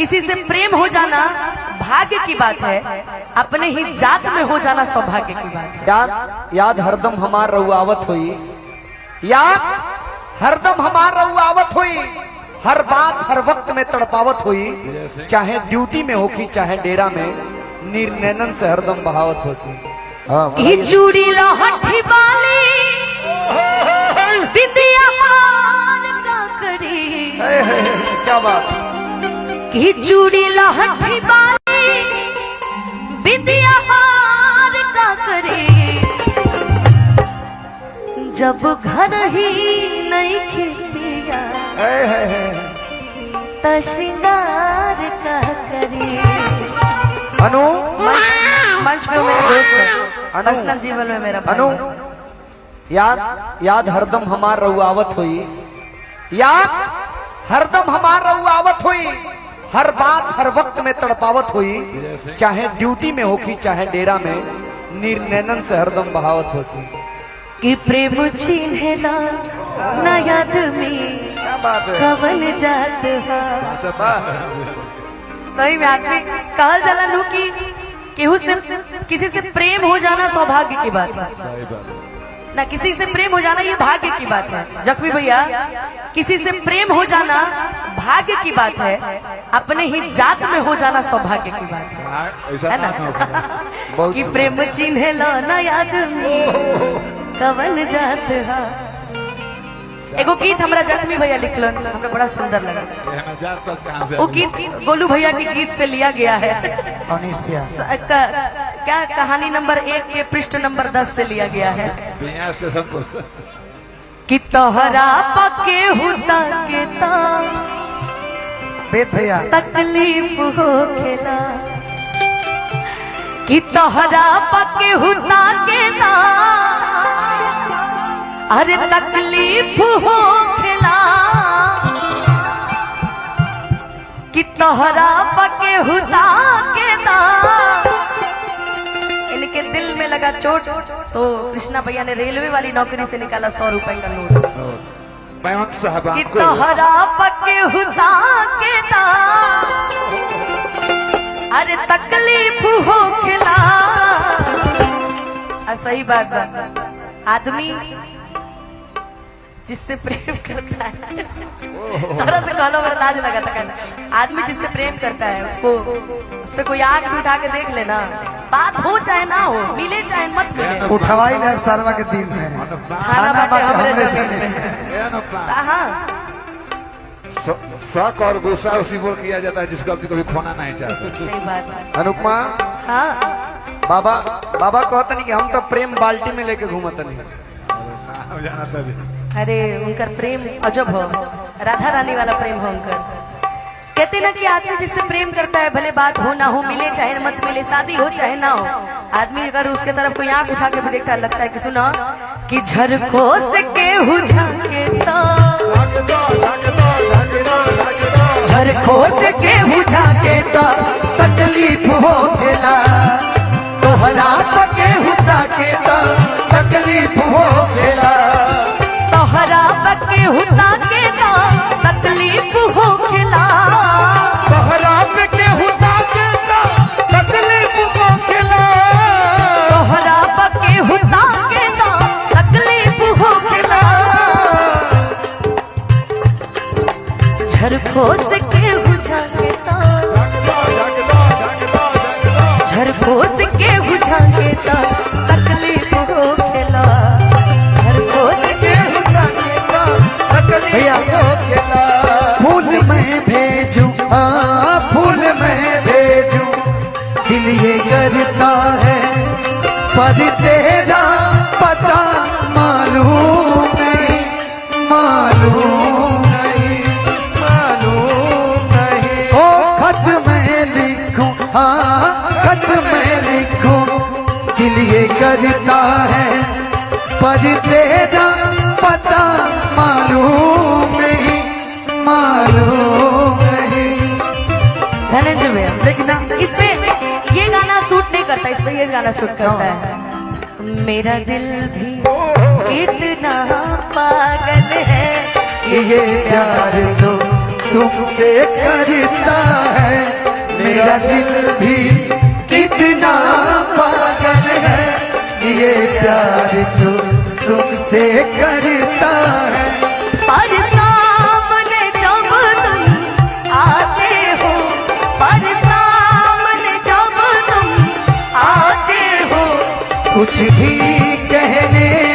किसी से प्रेम हो जाना भाग्य की बात है, अपने ही जात में हो जाना सौभाग्य की बात है। याद हरदम हमार रउआवत हुई, याद हरदम हमार रउआवत हुई, हर बात हर वक्त में तड़पावत हुई, चाहे ड्यूटी में होगी चाहे डेरा में, निर्नयन से हरदम बहावत होती। कि चूड़ी लहठी बाली बिंदिया हार का करी, क्या बात। कि चूड़ी लहठी बाली बिंदिया हार का करे, जब घर ही नहीं खिपिया त श्रृंगार का करे। अनु मंच पे मेरे दोस्त है, पर्सनल जीवन में मेरा अनु याद हरदम हमार रउआवत हुई, याद हरदम हमार रउआवत हुई, हर बात हर वक्त में तड़पावत हुई, चाहे ड्यूटी में होगी चाहे डेरा में, निर्नयन से हरदम बहावत होती। कि प्रेम चिन्हला ना याद में कवन जात हा। सही में आदमी कहल जाला नु कि केहू से किसी से प्रेम हो जाना सौभाग्य की बात है ना, किसी से प्रेम हो जाना ये भाग्य की बात है। जख्मी भैया, किसी से प्रेम हो जाना भाग्य की बात है, अपने ही जात में हो जाना सौभाग्य की बात है ना। कि प्रेम चिन्ह लो ना याद में कवन जात हा। एगो गीत हमरा जख्मी भैया लिखलन, हमरा बड़ा सुंदर लगा। वो गीत गोलू भैया के गीत से लिया गया है। क्या कहानी नंबर 1 के पृष्ठ नंबर 10 से लिया गया है। कि तोहरा पके हुता के ता तकलीफ हो खेला, कि तोहरा पके हुता के ता अरे तकलीफ हो खेला, कि तोहरा पके हुता के ता। इनके दिल में लगा चोट तो कृष्णा भैया ने रेलवे वाली नौकरी से निकाला 100 रुपए का नोट। कि तोहरा पके हुता के ता अरे तकलीफ हो खेला। सही बात है, आदमी जिससे प्रेम करता है, तरह से कहलो मेरा लाज लगा था, आदमी जिससे प्रेम करता है उसको उस पे कोई आंख भी उठा के देख लेना, बात हो चाहे ना हो, मिले चाहे मत मिले, उठवाई ले सरवा के दिन में खाना बाटे हमरे चले। हाँ, शक और गुस्सा उसी पर किया जाता है जिसको कभी खोना नहीं चाहता। सही बात है। अनुपमा, हाँ बाबा कहता नहीं कि हम तो प्रेम बाल्टी में लेके घूमता नहीं। अरे उनका प्रेम अजब हो, राधा रानी वाला प्रेम हो उनका। कहते ना कि आदमी जिससे प्रेम करता है भले बात हो ना हो, मिले चाहे मत मिले, शादी हो चाहे ना हो, आदमी अगर उसके तरफ कोई आंख उठा के भी देखता है लगता है कि सुना कि झरको से केहू झांके तो, झरको से केहू झांके तो तकलीफ हो खेला, तोहरा तो केहू ताके तो तकलीफ हो खेला, तोहरा पके हुता के ता तकलीफ हो खेला, तोहरा पे के हुता के ता तकलीफ हो खेला, तोहरा पके हुता के ता तकलीफ हो खेला। झरको से केहू झांके ता, झरको से केहू झांके ता तकलीफ हो खेला, झरको से केहू झांके ता भैया फूल मैं भेजूं, फूल मैं भेजूं, दिल ये करता है पर तेरा पता मालूम नहीं, मालूम नहीं, मालूम नहीं। ओ खत मैं लिखूं, खत मैं लिखूं, दिल ये करता है पर तेरा पता मालूम नहीं, मालूम नहीं। धनंजय भैया, लेकिन इस पे ये गाना सूट नहीं करता, इस पे ये गाना सूट करता है। मेरा दिल भी कितना पागल है, ये प्यार तो तुमसे करता है, मेरा दिल भी कितना पागल है, ये प्यार तो तुमसे करता है। पर सामने जब तुम आते हो, पर सामने जब तुम आते हो, कुछ भी कहने